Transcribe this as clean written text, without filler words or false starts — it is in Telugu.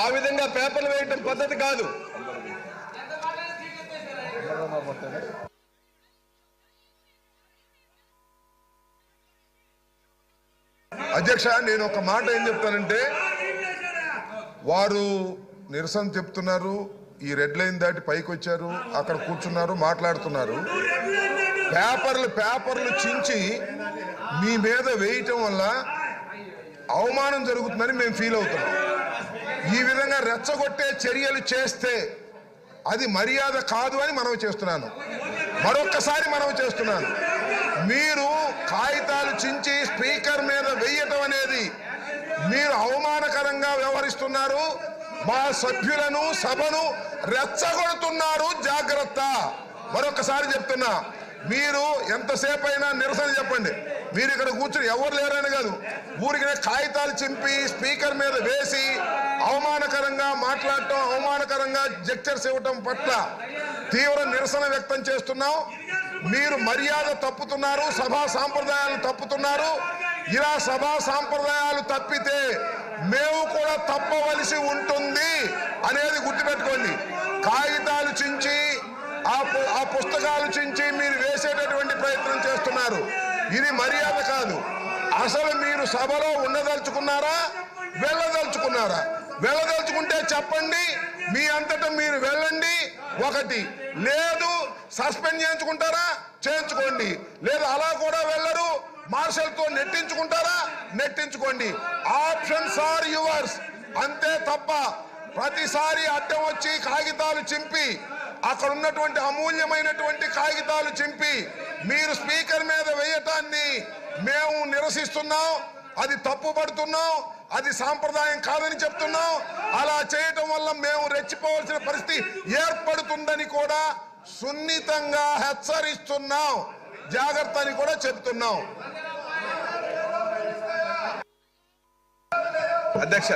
ఆ విధంగా పేపర్లు వేయటం పద్ధతి కాదు. అధ్యక్ష, నేను ఒక మాట ఏం చెప్తానంటే, వారు నిరసన చెప్తున్నారు, ఈ రెడ్ లైన్ దాటి పైకి వచ్చారు, అక్కడ కూర్చున్నారు, మాట్లాడుతున్నారు. పేపర్లు చించి మీ మీద వేయటం వల్ల అవమానం జరుగుతుందని మేము ఫీల్ అవుతున్నాం. ఈ విధంగా రెచ్చగొట్టే చర్యలు చేస్తే అది మర్యాద కాదు అని మనవి చేస్తున్నాను. మరొక్కసారి మనవి చేస్తున్నాను, మీరు కాగితాలు చించి స్పీకర్ మీద వేయటం అనేది మీరు అవమానకరంగా వ్యవహరిస్తున్నారు. మా సభ్యులను, సభను రెచ్చగొడుతున్నారు. జాగ్రత్త. మరొకసారి చెప్తున్నా, మీరు ఎంతసేపు అయినా నిరసన చెప్పండి. మీరు ఇక్కడ కూర్చుని ఎవరు లేరని కాదు, ఊరికి కాగితాలు చింపి స్పీకర్ మీద వేసి అవమానకరంగా మాట్లాడటం, అవమానకరంగా జెక్చర్స్ ఇవ్వటం పట్ల తీవ్ర నిరసన వ్యక్తం చేస్తున్నాం. మీరు మర్యాద తప్పుతున్నారు, సభా సాంప్రదాయాలు తప్పుతున్నారు. ఇలా సభా సాంప్రదాయాలు తప్పితే మేము కూడా తప్పవలసి ఉంటుంది అనేది గుర్తుపెట్టుకోండి. కాగితాలు చించి ఆ పుస్తకాలు చించి మీరు వేసేటటువంటి ప్రయత్నం చేస్తున్నారు. ఇది మర్యాద కాదు. అసలు మీరు సభలో ఉండదలుచుకున్నారా, వెళ్ళదలుచుకున్నారా? వెళ్ళదలుచుకుంటే చెప్పండి, మీ అంతటా మీరు వెళ్ళండి. ఒకటి లేదు, సస్పెండ్ చేయించుకుంటారా చేయించుకోండి, లేదు అలా కూడా వెళ్ళరు, మార్షల్తో నెట్టించుకుంటారా నెట్టించుకోండి. Options are yours. అంతే తప్ప ప్రతిసారి అడ్డం వచ్చి కాగితాలు చింపి, అక్కడ ఉన్నటువంటి అమూల్యమైనటువంటి కాగితాలు చింపి మీరు స్పీకర్ మీద వేయటాన్ని మేము నిరసిస్తున్నాం. అది తప్పుపడుతున్నాం, అది సాంప్రదాయం కాదని చెప్తున్నాం. అలా చేయటం వల్ల మేము రెచ్చిపోవాల్సిన పరిస్థితి ఏర్పడుతుందని కూడా సున్నితంగా హెచ్చరిస్తున్నాం. జాగ్రత్త అని కూడా చెప్తున్నాం. అధ్యక్ష